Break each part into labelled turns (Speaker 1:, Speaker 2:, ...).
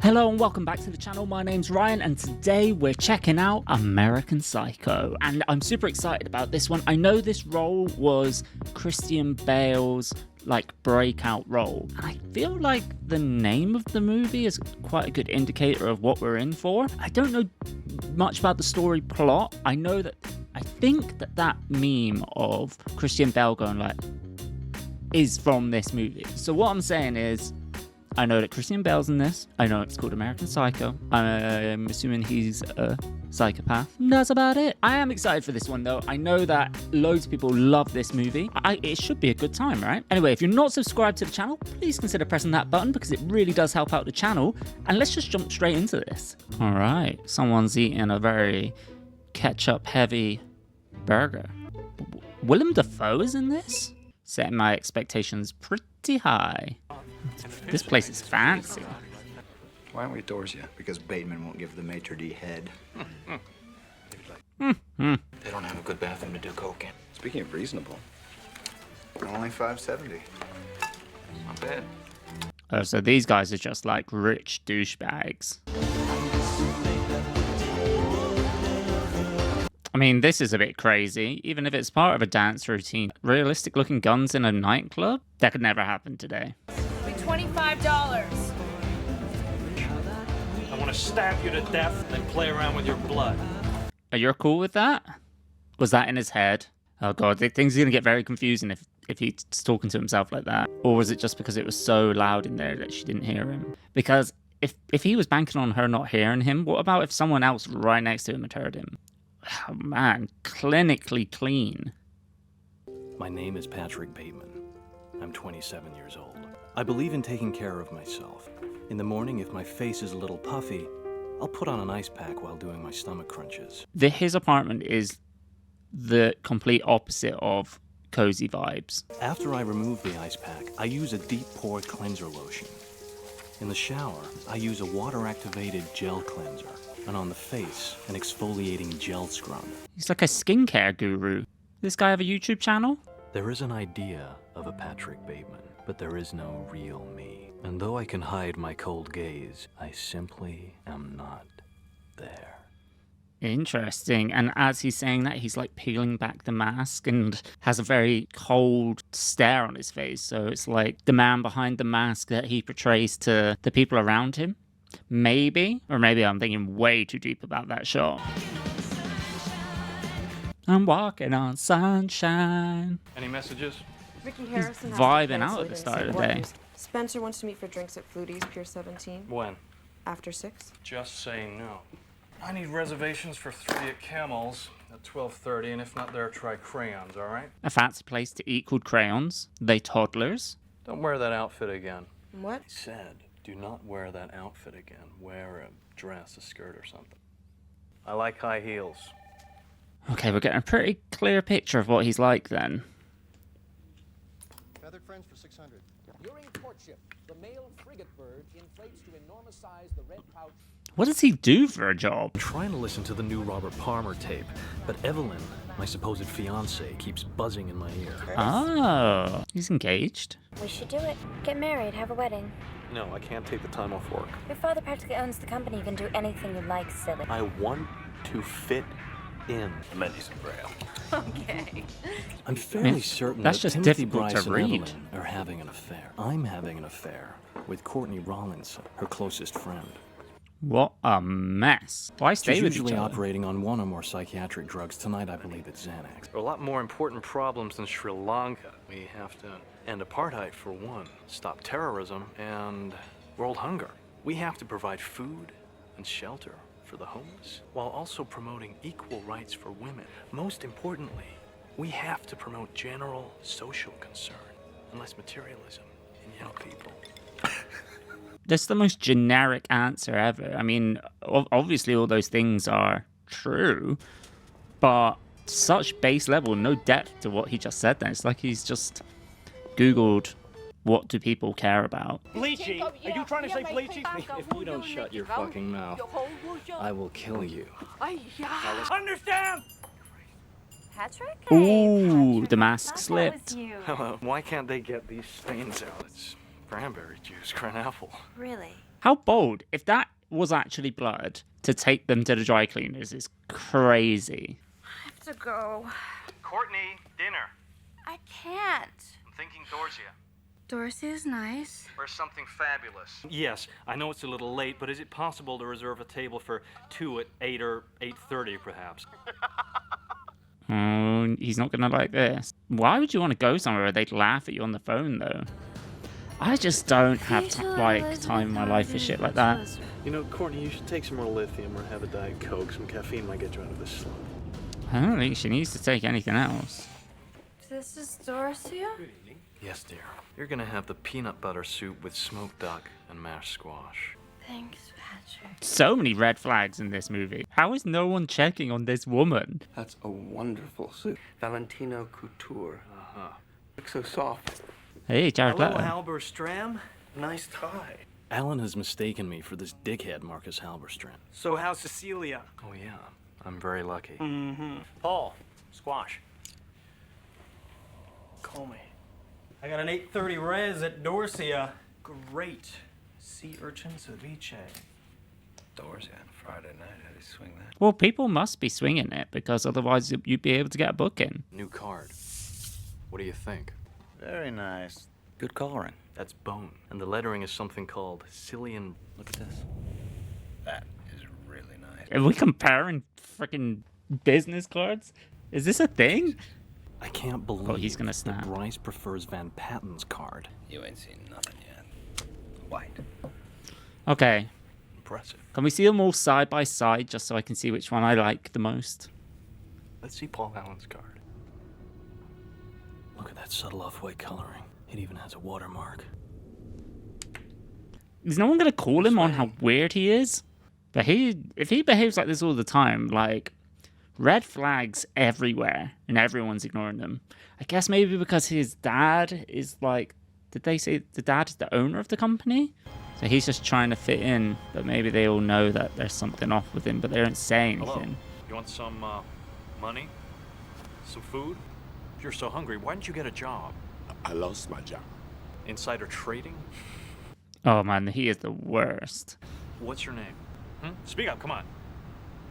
Speaker 1: Hello and welcome back to the channel. My name's Ryan and today we're checking out American Psycho and I'm super excited about this one. I know this role was Christian Bale's breakout role. I feel like the name of the movie is quite a good indicator of what we're in for. I don't know much about the story plot. I think that meme of Christian Bale going is from this movie. So what I'm saying is, I know that Christian Bale's in this. I know it's called American Psycho. I'm assuming he's a psychopath. That's about it. I am excited for this one though. I know that loads of people love this movie. It should be a good time, right? Anyway, if you're not subscribed to the channel, please consider pressing that button because it really does help out the channel. And let's just jump straight into this. All right, someone's eating a very ketchup-heavy burger. Willem Dafoe is in this? Setting my expectations pretty high. This place is fancy.
Speaker 2: Why aren't we doors yet? Because Bateman won't give the maitre d' head.
Speaker 3: They don't have a good bathroom to do coke in.
Speaker 2: Speaking of reasonable, only $5.70.
Speaker 3: Not bad.
Speaker 1: Oh, so these guys are just like rich douchebags. I mean, this is a bit crazy, even if it's part of a dance routine. Realistic looking guns in a nightclub? That could never happen today.
Speaker 4: $25.
Speaker 5: I want to stab you to death and play around with your blood.
Speaker 1: Are you cool with that? Was that in his head? Oh god, things are going to get very confusing if he's talking to himself like that. Or was it just because it was so loud in there that she didn't hear him? Because if he was banking on her not hearing him, what about if someone else right next to him had heard him? Oh man, clinically clean.
Speaker 6: My name is Patrick Bateman. I'm 27 years old. I believe in taking care of myself. In the morning, if my face is a little puffy, I'll put on an ice pack while doing my stomach crunches.
Speaker 1: His apartment is the complete opposite of cozy vibes.
Speaker 6: After I remove the ice pack, I use a deep pore cleanser lotion. In the shower, I use a water-activated gel cleanser. And on the face, an exfoliating gel scrub.
Speaker 1: He's like a skincare guru. Does this guy have a YouTube channel?
Speaker 6: There is an idea of a Patrick Bateman, but there is no real me. And though I can hide my cold gaze, I simply am not there.
Speaker 1: Interesting. And as he's saying that, he's like peeling back the mask and has a very cold stare on his face. So it's like the man behind the mask that he portrays to the people around him. Maybe, or maybe I'm thinking way too deep about that shot. I'm walking on sunshine.
Speaker 5: Any messages?
Speaker 7: Ricky Harrison has
Speaker 1: Vibing
Speaker 7: to
Speaker 1: out at the start of the day.
Speaker 7: Spencer wants to meet for drinks at Flutie's, Pier 17.
Speaker 5: When?
Speaker 7: After 6.
Speaker 5: Just say no. I need reservations for 3 at Camel's at 12:30, and if not there, try Crayons, all right?
Speaker 1: A fancy place to eat called Crayons. They toddlers.
Speaker 5: Don't wear that outfit again.
Speaker 7: What?
Speaker 6: I said, do not wear that outfit again. Wear a dress, a skirt, or something.
Speaker 5: I like high heels.
Speaker 1: Okay, we're getting a pretty clear picture of what he's like then.
Speaker 8: Feathered friends for 600.
Speaker 9: During courtship, the male frigate bird inflates to enormous size the red pouch.
Speaker 1: What does he do for a job?
Speaker 6: I'm trying to listen to the new Robert Palmer tape, but Evelyn, my supposed fiancée, keeps buzzing in my ear.
Speaker 1: Oh, he's engaged.
Speaker 10: We should do it. Get married, have a wedding.
Speaker 6: No, I can't take the time off work.
Speaker 10: Your father practically owns the company. You can do anything you like, silly.
Speaker 6: I want to fit in.
Speaker 3: Many some braille.
Speaker 10: Okay.
Speaker 6: I'm fairly certain
Speaker 1: that's
Speaker 6: that
Speaker 1: just
Speaker 6: Timothy
Speaker 1: difficult
Speaker 6: Bryce
Speaker 1: to
Speaker 6: and
Speaker 1: read.
Speaker 6: Evelyn are having an affair. I'm having an affair with Courtney Rollins, her closest friend.
Speaker 1: What a mess. Why stay
Speaker 6: She's
Speaker 1: with each
Speaker 6: usually
Speaker 1: other?
Speaker 6: operating on one or more psychiatric drugs. Tonight, I believe it's Xanax.
Speaker 5: There are a lot more important problems than Sri Lanka. We have to end apartheid for one, stop terrorism, and world hunger. We have to provide food and shelter for the homeless, while also promoting equal rights for women. Most importantly, we have to promote general social concern, and less materialism in young people.
Speaker 1: That's the most generic answer ever. I mean, obviously all those things are true, but such base level, no depth to what he just said then. It's like he's just Googled, what do people care about?
Speaker 5: Bleachy? Are you trying to say bleachy?
Speaker 6: If you don't shut your fucking mouth, I will kill you.
Speaker 5: Understand?
Speaker 10: Patrick?
Speaker 1: Ooh, the mask slipped.
Speaker 5: Hello. Why can't they get these stains out? It's cranberry juice, cranapple.
Speaker 10: Really?
Speaker 1: How bold. If that was actually blood, to take them to the dry cleaners is crazy.
Speaker 7: I have to go.
Speaker 5: Courtney, dinner.
Speaker 7: I can't.
Speaker 5: I'm thinking Dorsia.
Speaker 7: Dorothy is nice.
Speaker 5: Or something fabulous. Yes, I know it's a little late, but is it possible to reserve a table for 2 at 8 or 8:30, perhaps?
Speaker 1: Oh, he's not gonna like this. Why would you want to go somewhere where they'd laugh at you on the phone, though? I just don't have time in my life for shit like that.
Speaker 5: You know, Courtney, you should take some more lithium or have a Diet Coke. Some caffeine might get you out of this slump.
Speaker 1: I don't think she needs to take anything else.
Speaker 7: This is Dorothea?
Speaker 5: Yes, dear. You're gonna have the peanut butter soup with smoked duck and mashed squash.
Speaker 7: Thanks, Patrick.
Speaker 1: So many red flags in this movie. How is no one checking on this woman?
Speaker 4: That's a wonderful suit. Valentino Couture.
Speaker 5: Uh-huh.
Speaker 4: Looks so soft.
Speaker 1: Hey, Jared
Speaker 6: Hello,
Speaker 1: Leto.
Speaker 6: Halberstram.
Speaker 4: Nice tie.
Speaker 6: Alan has mistaken me for this dickhead Marcus Halberstram.
Speaker 8: So how's Cecilia?
Speaker 5: Oh, yeah. I'm very lucky.
Speaker 8: Mm-hmm. Paul, squash. Call me. I got an 8:30 res at Dorsia. Great. Sea urchin ceviche.
Speaker 2: Dorsia on Friday night. How do you swing that?
Speaker 1: Well, people must be swinging it because otherwise you'd be able to get a booking.
Speaker 5: New card. What do you think?
Speaker 2: Very nice. Good coloring.
Speaker 5: That's bone. And the lettering is something called Cillian.
Speaker 2: Look at this. That is really nice.
Speaker 1: Are we comparing freaking business cards? Is this a thing?
Speaker 6: I can't believe
Speaker 1: he's gonna
Speaker 6: that
Speaker 1: snap.
Speaker 6: Bryce prefers Van Patten's card.
Speaker 2: You ain't seen nothing yet. White.
Speaker 1: Okay.
Speaker 5: Impressive.
Speaker 1: Can we see them all side by side just so I can see which one I like the most?
Speaker 5: Let's see Paul Allen's card.
Speaker 6: Look at that subtle off-white coloring. It even has a watermark.
Speaker 1: Is no one gonna call him on how weird he is? But if he behaves like this all the time, like, red flags everywhere and everyone's ignoring them. I guess maybe because his dad is like, did they say the dad is the owner of the company? So he's just trying to fit in, but maybe they all know that there's something off with him, but they don't say anything.
Speaker 5: Hello. You want some money? Some food? If you're so hungry, why didn't you get a job?
Speaker 11: I lost my job.
Speaker 5: Insider trading?
Speaker 1: Oh man, he is the worst.
Speaker 5: What's your name? Speak up, come on.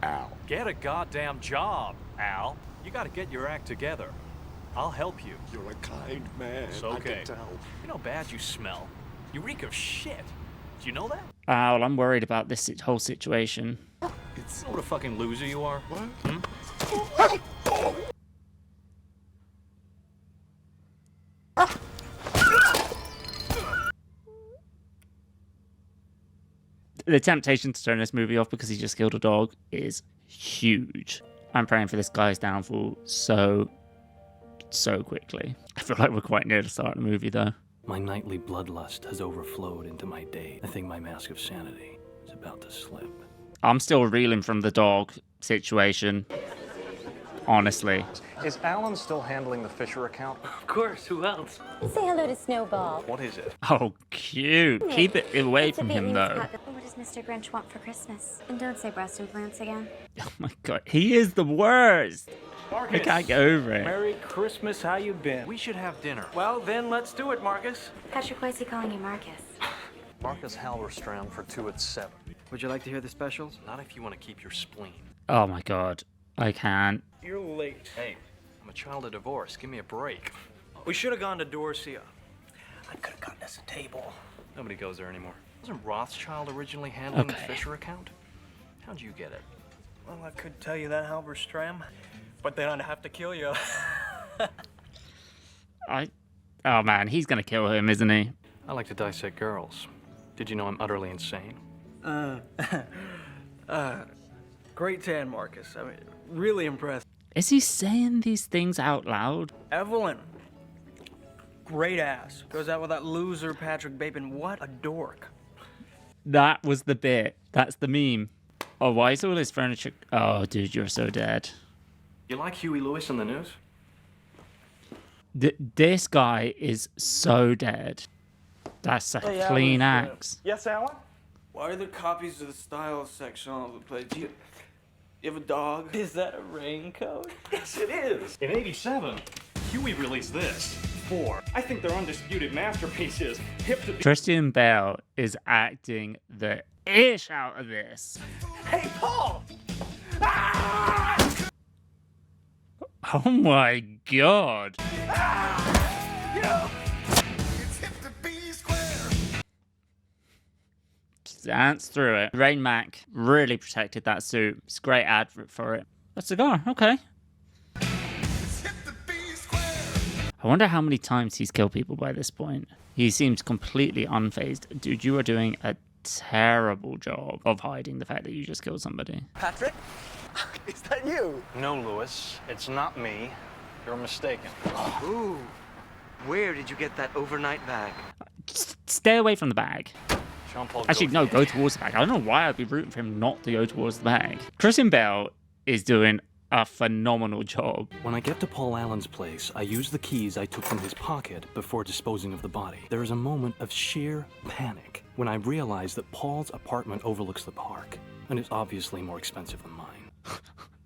Speaker 11: Al.
Speaker 5: Get a goddamn job, Al. You gotta get your act together. I'll help you.
Speaker 11: You're a kind man.
Speaker 5: It's
Speaker 11: I
Speaker 5: okay.
Speaker 11: can tell.
Speaker 5: You know how bad you smell? You reek of shit. Do you know that?
Speaker 1: Al, I'm worried about this whole situation.
Speaker 5: You know what a fucking loser you are?
Speaker 11: What?
Speaker 1: The temptation to turn this movie off because he just killed a dog is huge. I'm praying for this guy's downfall so quickly. I feel like we're quite near the start of the movie, though.
Speaker 6: My nightly bloodlust has overflowed into my day. I think my mask of sanity is about to slip.
Speaker 1: I'm still reeling from the dog situation. Honestly.
Speaker 5: Is Alan still handling the Fisher account?
Speaker 8: Of course, who else?
Speaker 10: Say hello to Snowball.
Speaker 5: What is it?
Speaker 1: Oh, cute. Keep it away from him, though.
Speaker 10: What does Mr. Grinch want for Christmas? And don't say breast implants again.
Speaker 1: Oh my god, he is the worst.
Speaker 8: Marcus.
Speaker 1: I can't get over it.
Speaker 8: Merry Christmas, how you been?
Speaker 5: We should have dinner.
Speaker 8: Well, then let's do it, Marcus.
Speaker 10: Patrick, why is he calling you Marcus?
Speaker 5: Marcus Halberstram for 2 at 7.
Speaker 8: Would you like to hear the specials?
Speaker 5: Not if you want to keep your spleen.
Speaker 1: Oh my god, I can't.
Speaker 8: You're late.
Speaker 5: Hey, I'm a child of divorce. Give me a break.
Speaker 8: We should have gone to Dorsia. I could have gotten us a table.
Speaker 5: Nobody goes there anymore. Wasn't Rothschild originally handling the
Speaker 1: Okay.
Speaker 5: Fisher account? How'd you get it?
Speaker 8: Well, I could tell you that, Halberstram, but then I'd have to kill you.
Speaker 1: Oh man, he's gonna kill him, isn't he?
Speaker 5: I like to dissect girls. Did you know I'm utterly insane?
Speaker 8: Great tan, Marcus. I mean, really impressed.
Speaker 1: Is he saying these things out loud?
Speaker 8: Evelyn. Great ass. Goes out with that loser Patrick Bateman. What a dork.
Speaker 1: That was the bit. That's the meme. Oh, why is all his furniture... Oh, dude, you're so dead.
Speaker 5: You like Huey Lewis in the news?
Speaker 1: This guy is so dead. That's a clean axe.
Speaker 8: Yes, Alan? Why are there copies of the style section all over the place? Do you have a dog? Is that a raincoat?
Speaker 5: Yes, it is. In '87, Huey released this.
Speaker 8: 4. I think they're undisputed masterpieces. Hip to
Speaker 1: Christian Bale is acting the ish out of this.
Speaker 8: Hey, Paul!
Speaker 1: Oh my god. Dance through it. Rain Mac really protected that suit. It's a great advert for it. A cigar, okay. I wonder how many times he's killed people by this point. He seems completely unfazed. Dude, you are doing a terrible job of hiding the fact that you just killed somebody.
Speaker 4: Patrick? Is that you?
Speaker 5: No, Lewis, it's not me. You're mistaken.
Speaker 4: Ooh. Where did you get that overnight bag?
Speaker 1: Just stay away from the bag.
Speaker 5: Jean-Paul
Speaker 1: Actually, no,
Speaker 5: Gaultier.
Speaker 1: go towards the bag. I don't know why I'd be rooting for him not to go towards the bag. Christian Bale is doing a phenomenal job.
Speaker 6: When I get to Paul Allen's place, I use the keys I took from his pocket before disposing of the body. There is a moment of sheer panic when I realize that Paul's apartment overlooks the park, and it's obviously more expensive than mine.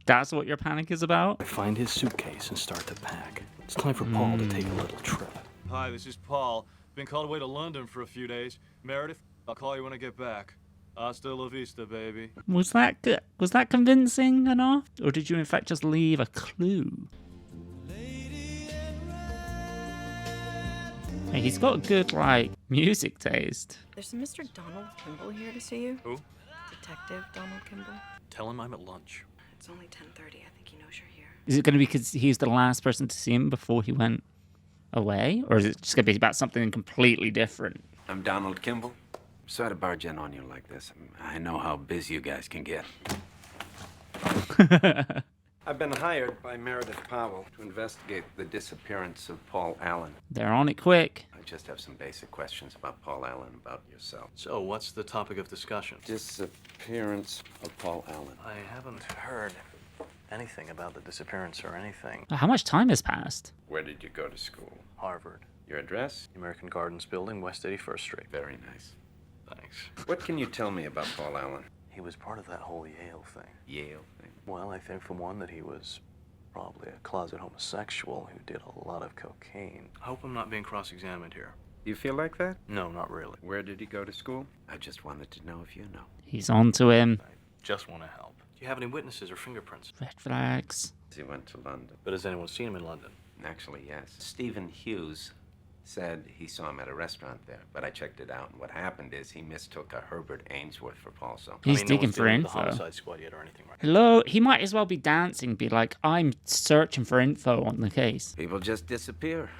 Speaker 1: That's what your panic is about?
Speaker 6: I find his suitcase and start to pack. It's time for Paul to take a little trip.
Speaker 12: Hi, this is Paul. Been called away to London for a few days. Meredith, I'll call you when I get back. Hasta la vista, baby.
Speaker 1: Was that good? Was that convincing enough? Or did you in fact just leave a clue? Hey, he's got good, like, music taste.
Speaker 13: There's a Mr. Donald Kimball here to see you.
Speaker 5: Who?
Speaker 13: Detective Donald Kimball.
Speaker 5: Tell him I'm at lunch.
Speaker 13: It's only 10:30. I think he knows you're here.
Speaker 1: Is it going to be because he's the last person to see him before he went away? Or is it just going to be about something completely different?
Speaker 3: I'm Donald Kimball. Sorry to barge in on you like this. I know how busy you guys can get. I've been hired by Meredith Powell to investigate the disappearance of Paul Allen.
Speaker 1: They're on it quick.
Speaker 3: I just have some basic questions about Paul Allen, about yourself.
Speaker 5: So, what's the topic of discussion?
Speaker 3: Disappearance of Paul Allen.
Speaker 5: I haven't heard anything about the disappearance or anything.
Speaker 1: How much time has passed?
Speaker 3: Where did you go to school?
Speaker 5: Harvard.
Speaker 3: Your address?
Speaker 5: American Gardens Building, West 81st Street.
Speaker 3: Very nice.
Speaker 5: Thanks.
Speaker 3: What can you tell me about Paul Allen?
Speaker 5: He was part of that whole Yale thing.
Speaker 3: Yale thing?
Speaker 5: Well, I think for one that he was probably a closet homosexual who did a lot of cocaine. I hope I'm not being cross-examined here.
Speaker 3: You feel like that?
Speaker 5: No, not really.
Speaker 3: Where did he go to school? I just wanted to know if you know.
Speaker 1: He's on to him.
Speaker 5: I just want to help. Do you have any witnesses or fingerprints?
Speaker 1: Red flags.
Speaker 3: He went to London.
Speaker 5: But has anyone seen him in London?
Speaker 3: Actually, yes. Stephen Hughes said he saw him at a restaurant there, but I checked it out, and what happened is he mistook a Herbert Ainsworth for Paul, so...
Speaker 1: He's
Speaker 5: no
Speaker 1: digging
Speaker 5: one's
Speaker 1: for
Speaker 5: dealing with
Speaker 1: info.
Speaker 5: the homicide squad yet or anything, right?
Speaker 1: Hello? He might as well be dancing, be like, I'm searching for info on the case.
Speaker 3: People just disappear.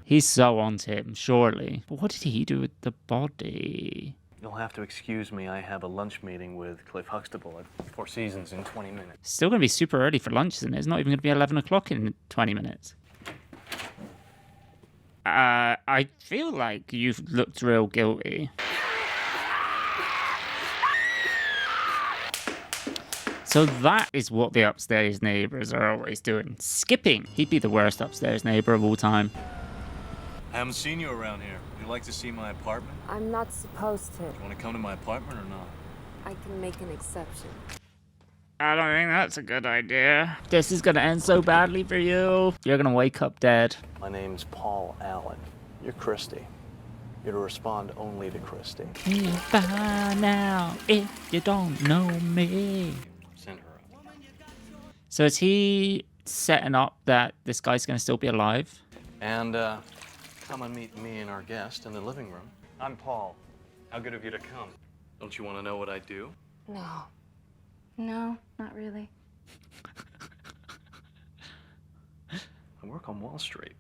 Speaker 1: He's so on to him, surely. But what did he do with the body?
Speaker 5: You'll have to excuse me. I have a lunch meeting with Cliff Huxtable at Four Seasons in 20 minutes.
Speaker 1: Still going to be super early for lunch, isn't it? It's not even going to be 11 o'clock in 20 minutes. I feel like you've looked real guilty. So that is what the upstairs neighbors are always doing. Skipping. He'd be the worst upstairs neighbor of all time.
Speaker 12: I haven't seen you around here. You'd like to see my apartment?
Speaker 14: I'm not supposed to.
Speaker 12: You want to come to my apartment or not?
Speaker 14: I can make an exception.
Speaker 1: I don't think that's a good idea. This is going to end so badly for you. You're going to wake up dead.
Speaker 5: My name's Paul Allen. You're Christy. You're to respond only to Christy.
Speaker 1: By now, if you don't know me.
Speaker 5: Send her up.
Speaker 1: So is he setting up that this guy's going to still be alive?
Speaker 5: And come and meet me and our guest in the living room. I'm Paul. How good of you to come. Don't you want to know what I do?
Speaker 7: No. No, not really.
Speaker 5: I work on Wall Street.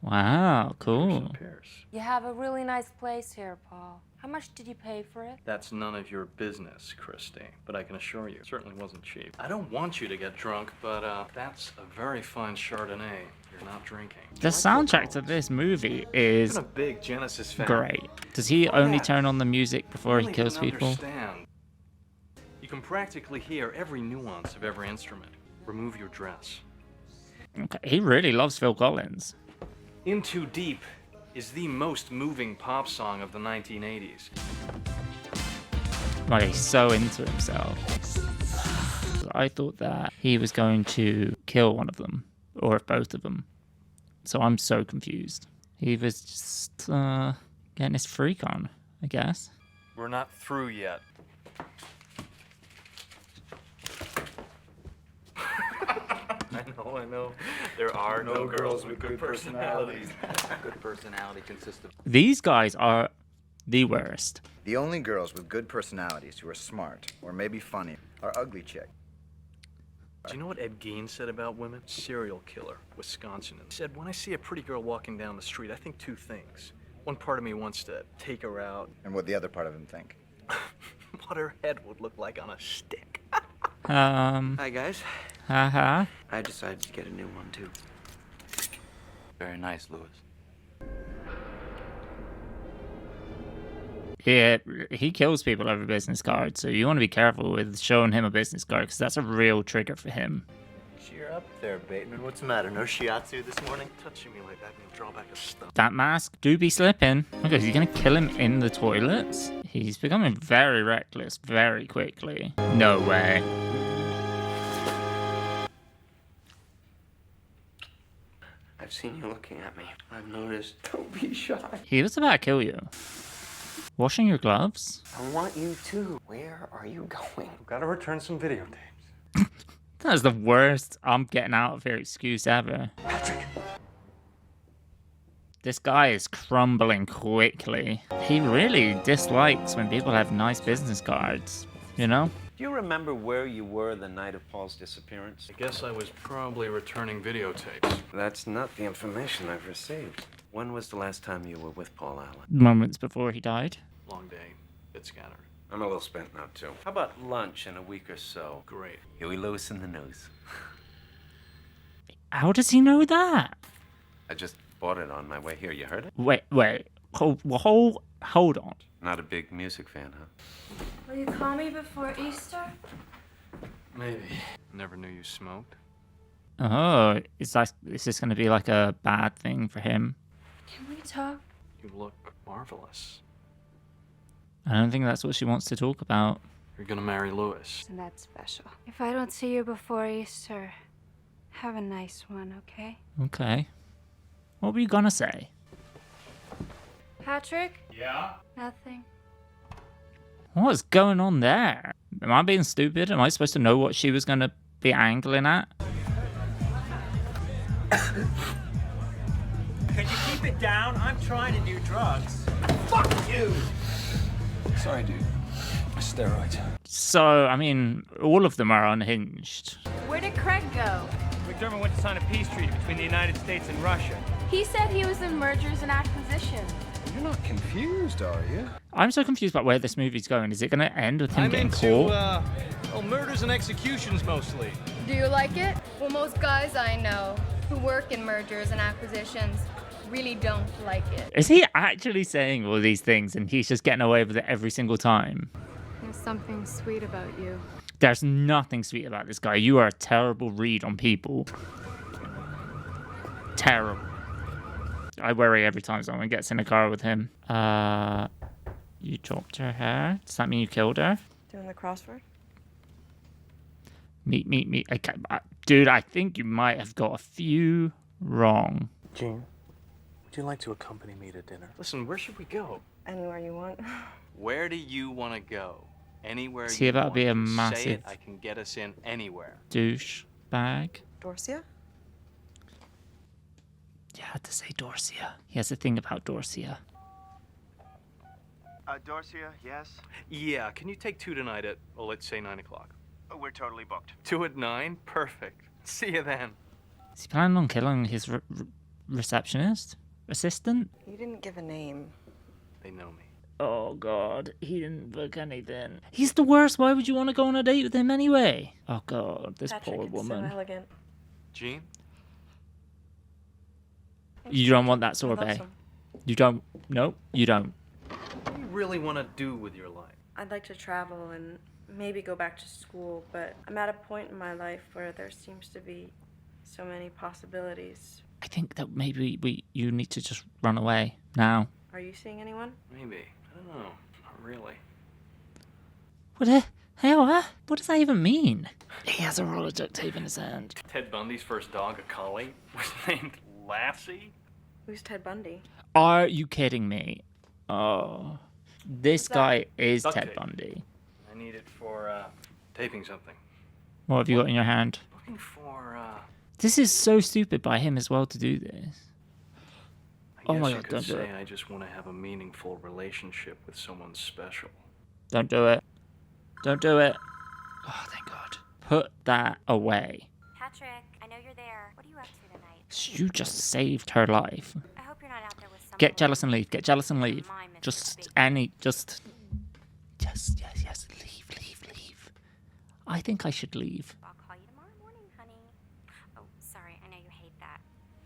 Speaker 1: Wow, cool.
Speaker 5: Pierce.
Speaker 14: You have a really nice place here, Paul. How much did you pay for it?
Speaker 5: That's none of your business, Christy. But I can assure you, it certainly wasn't cheap. I don't want you to get drunk, but that's a very fine Chardonnay. You're not drinking.
Speaker 1: The soundtrack to this movie is
Speaker 5: I'm a big Genesis fan.
Speaker 1: great. Does he only turn on the music before he kills people?
Speaker 5: Understand. You can practically hear every nuance of every instrument. Remove your dress.
Speaker 1: Okay, he really loves Phil Collins.
Speaker 5: In Too Deep is the most moving pop song of the 1980s.
Speaker 1: Like, he's so into himself. I thought that he was going to kill one of them, or both of them. So I'm so confused. He was just getting his freak on, I guess.
Speaker 5: We're not through yet. I know. There are no girls with good personalities.
Speaker 15: Good personality consists of...
Speaker 1: These guys are the worst.
Speaker 2: The only girls with good personalities who are smart, or maybe funny, are ugly chicks.
Speaker 5: Do you know what Ed Gein said about women? Serial killer, Wisconsin. He said, when I see a pretty girl walking down the street, I think two things. One part of me wants to take her out.
Speaker 2: And what the other part of him think?
Speaker 5: What her head would look like on a stick.
Speaker 4: Hi, guys.
Speaker 1: Haha.
Speaker 4: I decided to get a new one, too.
Speaker 15: Very nice, Louis.
Speaker 1: Yeah, he kills people over business cards, so you want to be careful with showing him a business card, because that's a real trigger for him.
Speaker 15: Cheer up there, Bateman. What's the matter? No shiatsu this morning?
Speaker 5: Touching me like that and draw back a stump.
Speaker 1: That mask do be slipping. Okay, is he going to kill him in the toilets? He's becoming very reckless very quickly. No way.
Speaker 4: I've seen you looking at me. I've noticed. Don't be shy.
Speaker 1: He was about to kill you. Washing your gloves?
Speaker 4: I want you to. Where are you going?
Speaker 5: I've got to return some videotapes.
Speaker 1: That's the worst I'm getting out of here excuse ever.
Speaker 4: Patrick!
Speaker 1: This guy is crumbling quickly. He really dislikes when people have nice business cards, you know?
Speaker 3: Do you remember where you were the night of Paul's disappearance?
Speaker 5: I guess I was probably returning videotapes.
Speaker 3: That's not the information I've received. When was the last time you were with Paul Allen?
Speaker 1: Moments before he died.
Speaker 5: Long day. Bit scattered.
Speaker 3: I'm a little spent now, too. How about lunch in a week or so?
Speaker 5: Great.
Speaker 3: Huey Lewis in the news.
Speaker 1: How does he know that?
Speaker 3: I just bought it on my way here. You heard it?
Speaker 1: Wait. Hold on.
Speaker 3: Not a big music fan, huh?
Speaker 7: Will you call me before Easter?
Speaker 5: Maybe. Never knew you smoked.
Speaker 1: Oh, is this going to be like a bad thing for him?
Speaker 7: Can we talk?
Speaker 5: You look marvelous.
Speaker 1: I don't think that's what she wants to talk about.
Speaker 5: You're gonna marry Louis.
Speaker 7: Isn't that special? If I don't see you before Easter, have a nice one, okay?
Speaker 1: Okay. What were you gonna say?
Speaker 7: Patrick?
Speaker 12: Yeah?
Speaker 7: Nothing.
Speaker 1: What's going on there? Am I being stupid? Am I supposed to know what she was gonna be angling at?
Speaker 8: Could you keep it down? I'm trying to do drugs. Fuck you!
Speaker 2: Sorry, dude. Steroids.
Speaker 1: So, I mean, all of them are unhinged.
Speaker 14: Where did Craig go?
Speaker 8: McDermott went to sign a peace treaty between the United States and Russia.
Speaker 14: He said he was in mergers and acquisitions.
Speaker 2: You're not confused, are you?
Speaker 1: I'm so confused about where this movie's going. Is it going to end with him
Speaker 12: I'm
Speaker 1: getting
Speaker 12: into,
Speaker 1: caught?
Speaker 12: murders and executions mostly.
Speaker 7: Do you like it? Well, most guys I know who work in mergers and acquisitions really don't like it.
Speaker 1: Is he actually saying all these things and he's just getting away with it every single time?
Speaker 7: There's something sweet about you.
Speaker 1: There's nothing sweet about this guy. You are a terrible read on people. Terrible. I worry every time someone gets in a car with him. You chopped her hair? Does that mean you killed her?
Speaker 13: Doing the crossword?
Speaker 1: Meet. Okay, dude, I think you might have got a few wrong.
Speaker 5: Jean, would you like to accompany me to dinner? Listen, where should we go?
Speaker 13: Anywhere you want.
Speaker 5: Where do you want to go? Anywhere
Speaker 1: See,
Speaker 5: you
Speaker 1: that'd
Speaker 5: want.
Speaker 1: be a
Speaker 5: You say
Speaker 1: massive
Speaker 5: it, I can get us in anywhere.
Speaker 1: douche bag.
Speaker 13: Dorcia?
Speaker 1: You had to say Dorcia. He has a thing about Dorcia.
Speaker 16: Dorcia, yes?
Speaker 5: Yeah, can you take 2 tonight at, well, let's say 9 o'clock?
Speaker 16: We're totally booked.
Speaker 5: 2 at 9? Perfect. See you then.
Speaker 1: Is he planning on killing his receptionist? Assistant?
Speaker 13: You didn't give a name.
Speaker 5: They know me.
Speaker 1: Oh god, he didn't book anything. He's the worst. Why would you want to go on a date with him anyway? Oh god, this
Speaker 13: Patrick,
Speaker 1: poor
Speaker 13: it's
Speaker 1: woman.
Speaker 13: so elegant.
Speaker 5: Jean?
Speaker 1: You don't want that
Speaker 13: love
Speaker 1: sorbet.
Speaker 13: some.
Speaker 1: You don't. No, you don't.
Speaker 5: What do you really want to do with your life?
Speaker 13: I'd like to travel and maybe go back to school, but I'm at a point in my life where there seems to be so many possibilities.
Speaker 1: I think that maybe you need to just run away now.
Speaker 13: Are you seeing anyone?
Speaker 5: Maybe. I don't know. Not really.
Speaker 1: What the hell? Huh? What does that even mean? He has a roll of duct tape in his hand.
Speaker 5: Ted Bundy's first dog, a collie, was named Lassie?
Speaker 13: Who's Ted Bundy?
Speaker 1: Are you kidding me? Oh, this guy is
Speaker 5: Duct
Speaker 1: Ted
Speaker 5: tape.
Speaker 1: Bundy.
Speaker 5: I need it for, taping something.
Speaker 1: What have you got in your hand?
Speaker 5: Looking for,
Speaker 1: This is so stupid by him as well to do this.
Speaker 5: I
Speaker 1: Oh
Speaker 5: guess
Speaker 1: my
Speaker 5: you
Speaker 1: god,
Speaker 5: could
Speaker 1: don't do
Speaker 5: say
Speaker 1: it.
Speaker 5: I just want to have a meaningful relationship with someone special.
Speaker 1: Don't do it. Don't do it. Oh, thank God. Put that away.
Speaker 10: Patrick, I know you're there. What are you up to tonight?
Speaker 1: You just saved her life.
Speaker 10: I hope you're not out there with someone.
Speaker 1: Get jealous and leave. Get jealous and leave. Just yes. Leave. I think I should leave.
Speaker 10: I'll call you tomorrow morning, honey. Oh, sorry. I know you hate that.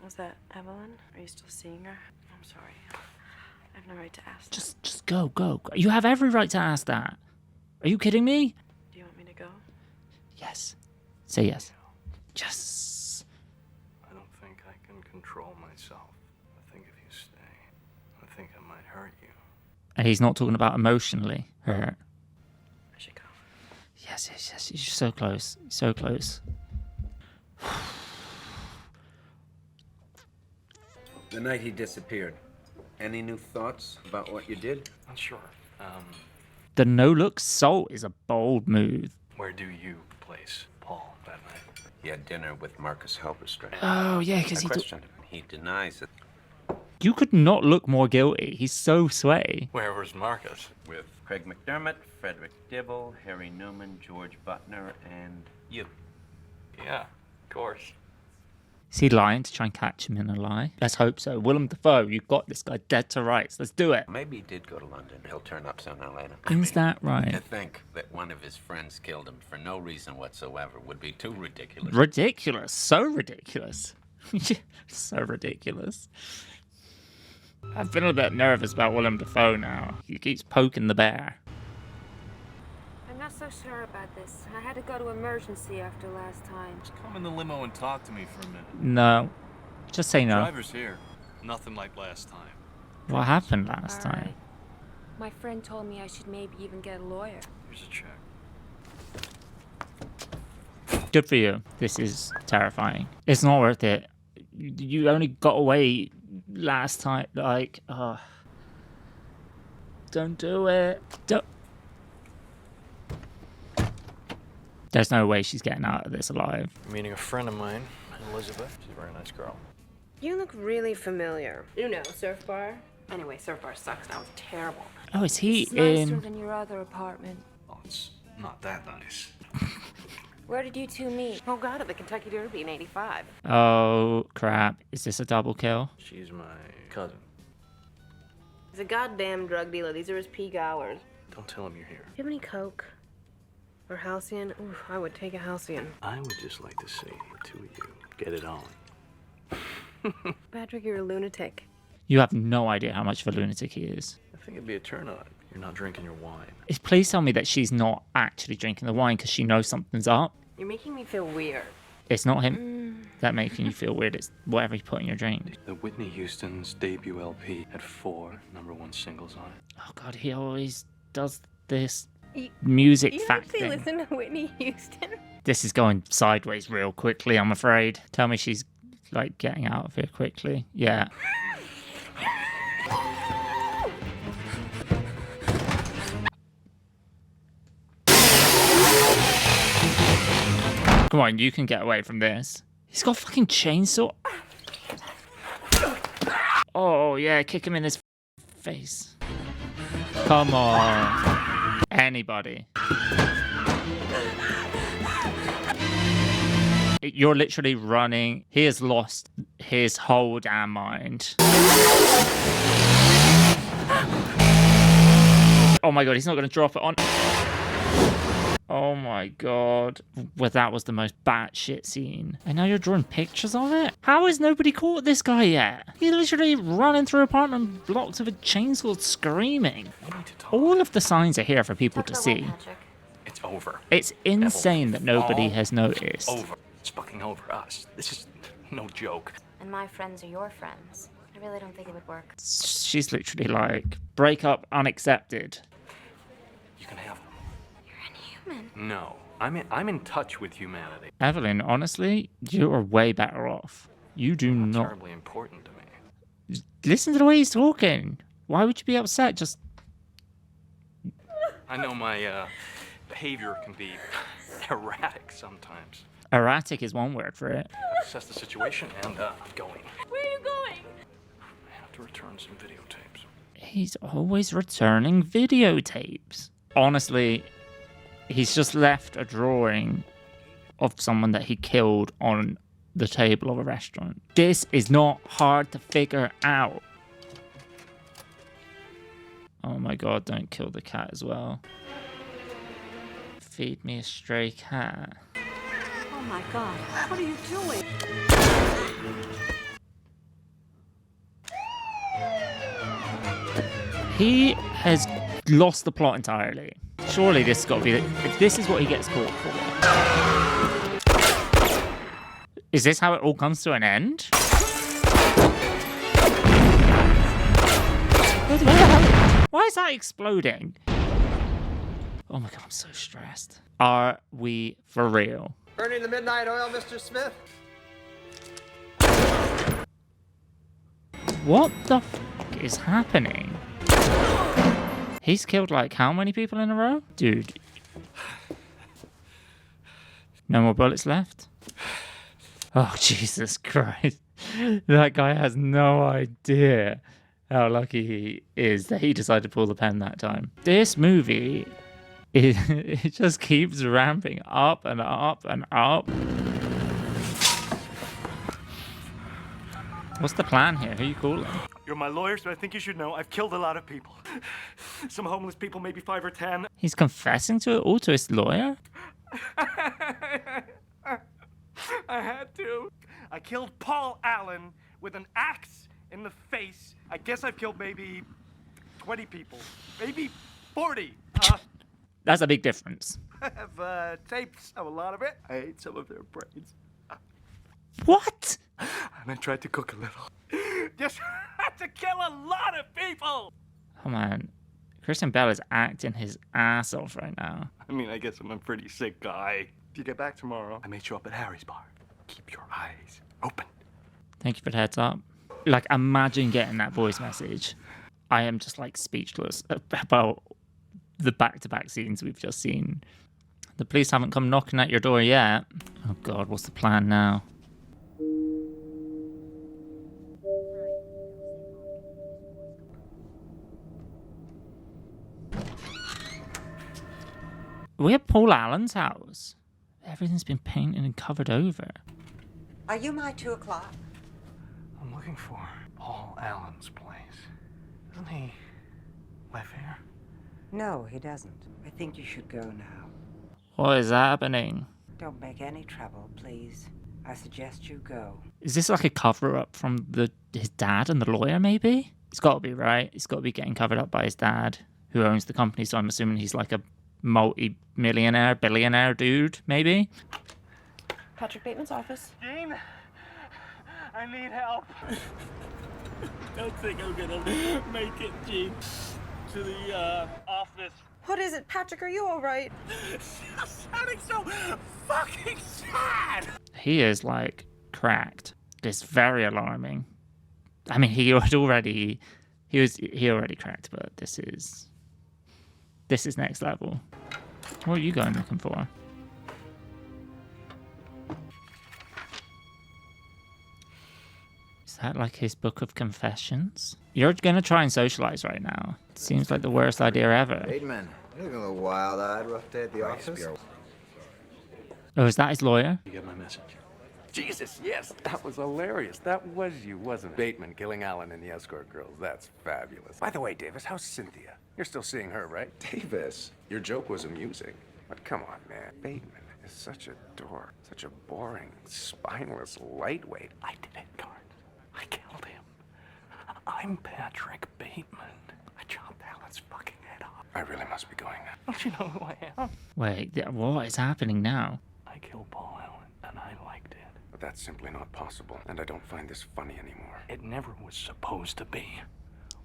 Speaker 13: Was that Evelyn? Are you still seeing her? I'm sorry. I have no right to ask.
Speaker 1: Just go. You have every right to ask that. Are you kidding me?
Speaker 13: Do you want me to go?
Speaker 1: Yes. Say yes. Yes.
Speaker 5: I don't think I can control myself. I think if you stay, I think I might hurt you.
Speaker 1: And he's not talking about emotionally hurt.
Speaker 13: I should go.
Speaker 1: Yes. You're so close. So close.
Speaker 3: The night he disappeared, any new thoughts about what you did?
Speaker 5: Not sure.
Speaker 1: The no-look salt is a bold move.
Speaker 5: Where do you place Paul that night?
Speaker 3: He had dinner with Marcus Halberstram.
Speaker 1: Oh, yeah, 'cause
Speaker 3: I
Speaker 1: he
Speaker 3: questioned him. He denies it.
Speaker 1: You could not look more guilty. He's so sweaty.
Speaker 5: Where was Marcus?
Speaker 3: With Craig McDermott, Frederick Dibble, Harry Newman, George Butner, and you.
Speaker 5: Yeah, of course.
Speaker 1: Is he lying to try and catch him in a lie? Let's hope so. Willem Dafoe, you've got this guy dead to rights. Let's do it.
Speaker 3: Maybe he did go to London. He'll turn up sooner or later.
Speaker 1: Is that right?
Speaker 3: To think that one of his friends killed him for no reason whatsoever would be too ridiculous.
Speaker 1: Ridiculous. So ridiculous. So ridiculous. I'm feeling a bit nervous about Willem Dafoe now. He keeps poking the bear.
Speaker 14: I'm not so sure about this. I had to go to emergency after last time.
Speaker 12: Come in the limo and talk to me for a minute.
Speaker 1: No. Just say no.
Speaker 12: Driver's here. Nothing like last time.
Speaker 1: What happened last
Speaker 14: All
Speaker 1: time?
Speaker 14: right. My friend told me I should maybe even get a lawyer.
Speaker 5: Here's a check.
Speaker 1: Good for you. This is terrifying. It's not worth it. You only got away last time. Like, don't do it. Don't. There's no way she's getting out of this alive.
Speaker 5: Meeting a friend of mine, Elizabeth. She's a very nice girl.
Speaker 13: You look really familiar. You know, Surf Bar? Anyway, Surf Bar sucks now. It's terrible.
Speaker 1: Oh, is he
Speaker 14: It's nicer
Speaker 1: in?
Speaker 14: than your other apartment.
Speaker 5: Oh, it's not that nice.
Speaker 14: Where did you two meet?
Speaker 13: Oh, God, at the Kentucky Derby in '85.
Speaker 1: Oh crap! Is this a double kill?
Speaker 5: She's my cousin.
Speaker 13: He's a goddamn drug dealer. These are his peak hours.
Speaker 5: Don't tell him you're here.
Speaker 13: Do you have any coke? Or halcyon? Ooh, I would take a halcyon.
Speaker 5: I would just like to see the two of you get it on.
Speaker 13: Patrick, you're a lunatic.
Speaker 1: You have no idea how much of a lunatic he is.
Speaker 5: I think it'd be a turn on. You're not drinking your wine.
Speaker 1: Please tell me that she's not actually drinking the wine because she knows something's up.
Speaker 13: You're making me feel weird.
Speaker 1: It's not him that making you feel weird. It's whatever you put in your drink.
Speaker 5: The Whitney Houston's debut LP had 4 #1 singles on it.
Speaker 1: Oh God, he always does this music
Speaker 13: You
Speaker 1: fact
Speaker 13: actually
Speaker 1: thing.
Speaker 13: listen to Whitney Houston?
Speaker 1: This is going sideways real quickly, I'm afraid. Tell me she's like getting out of here quickly. Yeah. Come on, you can get away from this. He's got a fucking chainsaw. Oh yeah, kick him in his face. Come on. Anybody. You're literally running. He has lost his whole damn mind. Oh my God, he's not going to drop it on. Oh my God. Well, that was the most batshit scene. And now you're drawing pictures of it? How has nobody caught this guy yet? He's literally running through apartment blocks with a chainsaw screaming. All of the signs are here for people to see.
Speaker 5: It's over.
Speaker 1: It's insane that nobody
Speaker 5: All
Speaker 1: has noticed.
Speaker 5: Over. It's fucking over us. This is no joke.
Speaker 10: And my friends are your friends. I really don't think it would work.
Speaker 1: She's literally like, breakup unaccepted.
Speaker 5: You can have them.
Speaker 10: Human.
Speaker 5: No. I'm in touch with humanity.
Speaker 1: Evelyn, honestly, you are way better off. You do not.
Speaker 5: Terribly important to me.
Speaker 1: Listen to the way he's talking. Why would you be upset? Just.
Speaker 5: I know my behavior can be erratic sometimes.
Speaker 1: Erratic is one word for it.
Speaker 5: Assess the situation, and I'm going.
Speaker 7: Where are you going?
Speaker 5: I have to return some videotapes.
Speaker 1: He's always returning videotapes. Honestly, he's just left a drawing of someone that he killed on the table of a restaurant. This is not hard to figure out. Oh my god, don't kill the cat as well. Feed me a stray cat.
Speaker 17: Oh my god, what are you doing?
Speaker 1: He has lost the plot entirely. Surely this has got to be... If this is what he gets caught for... Is this how it all comes to an end? Why is that exploding? Oh my god, I'm so stressed. Are we for real?
Speaker 18: Burning the midnight oil, Mr. Smith?
Speaker 1: What the fuck is happening? He's killed like how many people in a row? Dude. No more bullets left? Oh, Jesus Christ. That guy has no idea how lucky he is that he decided to pull the pen that time. This movie, it just keeps ramping up and up and up. What's the plan here? Who are you calling?
Speaker 8: You're my lawyer, so I think you should know I've killed a lot of people. Some homeless people, maybe 5 or 10.
Speaker 1: He's confessing to it all to his lawyer?
Speaker 8: I had to. I killed Paul Allen with an axe in the face. I guess I've killed maybe 20 people. Maybe 40.
Speaker 1: That's a big difference.
Speaker 8: I have tapes of a lot of it. I ate some of their brains.
Speaker 1: What?
Speaker 8: And I tried to cook a little. Just had to kill a lot of people.
Speaker 1: Oh man, Christian Bale is acting his ass off right now.
Speaker 8: I mean, I guess I'm a pretty sick guy. If you get back tomorrow, I may show up at Harry's bar. Keep your eyes open.
Speaker 1: Thank you for the heads up. Like, imagine getting that voice message. I am just like speechless about the back-to-back scenes we've just seen. The police haven't come knocking at your door yet. Oh god, what's the plan now? We're at Paul Allen's house. Everything's been painted and covered over.
Speaker 17: Are you my 2 o'clock?
Speaker 5: I'm looking for Paul Allen's place. Doesn't he live here?
Speaker 17: No, he doesn't. I think you should go now.
Speaker 1: What is happening?
Speaker 17: Don't make any trouble, please. I suggest you go.
Speaker 1: Is this like a cover-up from his dad and the lawyer, maybe? It's got to be, right? It's got to be getting covered up by his dad, who owns the company, so I'm assuming he's like a multi-millionaire, billionaire dude, maybe?
Speaker 13: Patrick Bateman's office.
Speaker 8: Gene, I need help. Don't think I'm gonna make it, Gene. To the office.
Speaker 13: What is it, Patrick? Are you all right?
Speaker 8: Sounding so fucking sad.
Speaker 1: He is like cracked. It's very alarming. I mean, he already cracked, but this is next level. What are you going looking for? Is that like his book of confessions? You're gonna try and socialize right now. It seems like the worst idea ever.
Speaker 2: Bateman, you're looking a little wild-eyed. Rough day at the office.
Speaker 1: Oh, is that his lawyer?
Speaker 5: You get my message.
Speaker 3: Jesus, yes, that was hilarious. That was you, wasn't it? Bateman killing Allen and the escort girls. That's fabulous. By the way, Davis, how's Cynthia? You're still seeing her, right?
Speaker 19: Davis, your joke was amusing.
Speaker 3: But come on, man. Bateman is such a dork. Such a boring, spineless lightweight.
Speaker 5: I did it, Card. I killed him. I'm Patrick Bateman. I chopped Allen's fucking head off.
Speaker 3: I really must be going now.
Speaker 5: Don't you know who I am?
Speaker 1: Wait, what is happening now?
Speaker 5: I killed Paul Allen, and I liked it.
Speaker 3: But that's simply not possible, and I don't find this funny anymore.
Speaker 5: It never was supposed to be.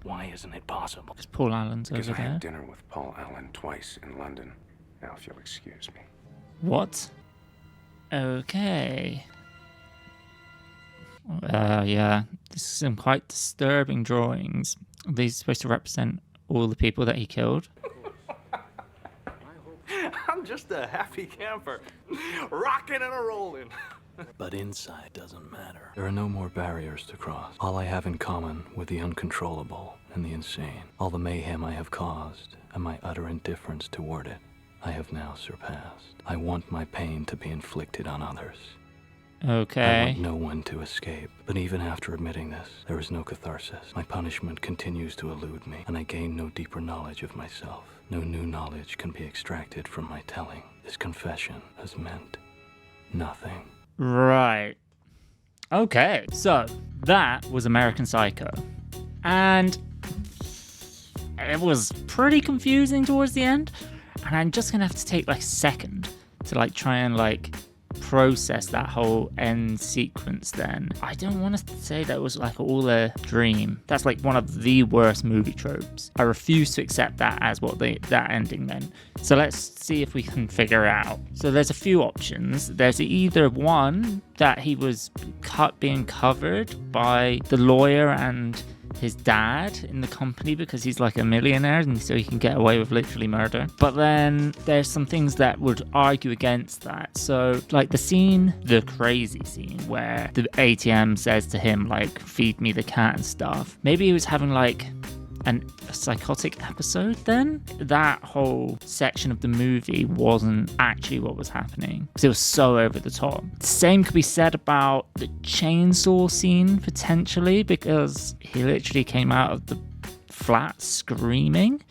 Speaker 5: Why isn't it possible?
Speaker 1: Is Paul Allen's
Speaker 3: because
Speaker 1: over
Speaker 3: I
Speaker 1: there?
Speaker 3: had dinner with Paul Allen twice in London. Now, if you'll excuse me.
Speaker 1: What? Okay. Yeah, this is some quite disturbing drawings. These are supposed to represent all the people that he killed.
Speaker 5: I'm just a happy camper, rocking and a rolling.
Speaker 6: But inside doesn't matter. There are no more barriers to cross. All I have in common with the uncontrollable and the insane, all the mayhem I have caused and my utter indifference toward it, I have now surpassed. I want my pain to be inflicted on others.
Speaker 1: Okay.
Speaker 6: I want no one to escape. But even after admitting this, there is no catharsis. My punishment continues to elude me, and I gain no deeper knowledge of myself. No new knowledge can be extracted from my telling. This confession has meant nothing.
Speaker 1: Right. Okay, so that was American Psycho. And it was pretty confusing towards the end. And I'm just gonna have to take like a second to like try and like process that whole end sequence then. I don't want to say that it was like all a dream. That's like one of the worst movie tropes. I refuse to accept that as what that ending meant. So let's see if we can figure it out. So there's a few options. There's either one that he was being covered by the lawyer and his dad in the company because he's like a millionaire and so he can get away with literally murder. But then there's some things that would argue against that. So like the crazy scene where the ATM says to him like, feed me the cat and stuff. Maybe he was having like a psychotic episode then. That whole section of the movie wasn't actually what was happening because it was so over the top. The same could be said about the chainsaw scene potentially, because he literally came out of the flat screaming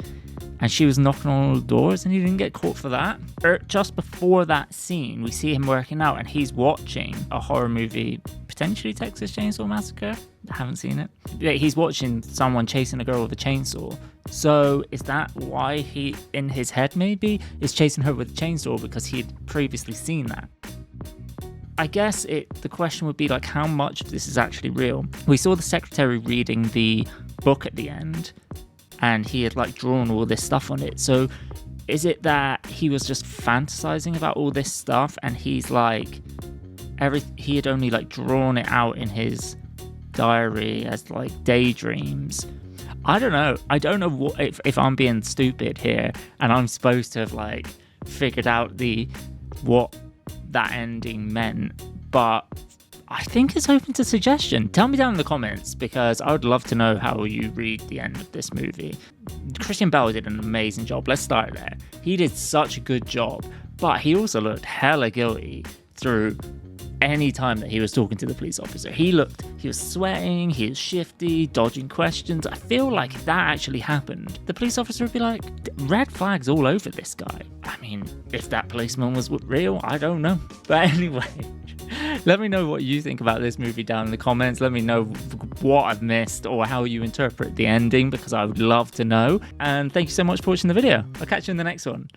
Speaker 1: and she was knocking on all the doors and he didn't get caught for that. Just before that scene, we see him working out and he's watching a horror movie, potentially Texas Chainsaw Massacre. I haven't seen it. Yeah, he's watching someone chasing a girl with a chainsaw. So is that why he, in his head maybe, is chasing her with a chainsaw because he'd previously seen that? I guess the question would be like, how much of this is actually real? We saw the secretary reading the book at the end and he had like drawn all this stuff on it. So is it that he was just fantasizing about all this stuff and he's like, he had only like drawn it out in his diary as like daydreams? I don't know. I don't know what, if I'm being stupid here and I'm supposed to have like figured out what that ending meant, but I think it's open to suggestion. Tell me down in the comments because I would love to know how you read the end of this movie. Christian Bale did an amazing job. Let's start there. He did such a good job, but he also looked hella guilty through any time that he was talking to the police officer. He was sweating, he was shifty, dodging questions. I feel like if that actually happened, the police officer would be like, red flags all over this guy. I mean, if that policeman was real, I don't know. But anyway, let me know what you think about this movie down in the comments. Let me know what I've missed or how you interpret the ending because I would love to know. And thank you so much for watching the video. I'll catch you in the next one.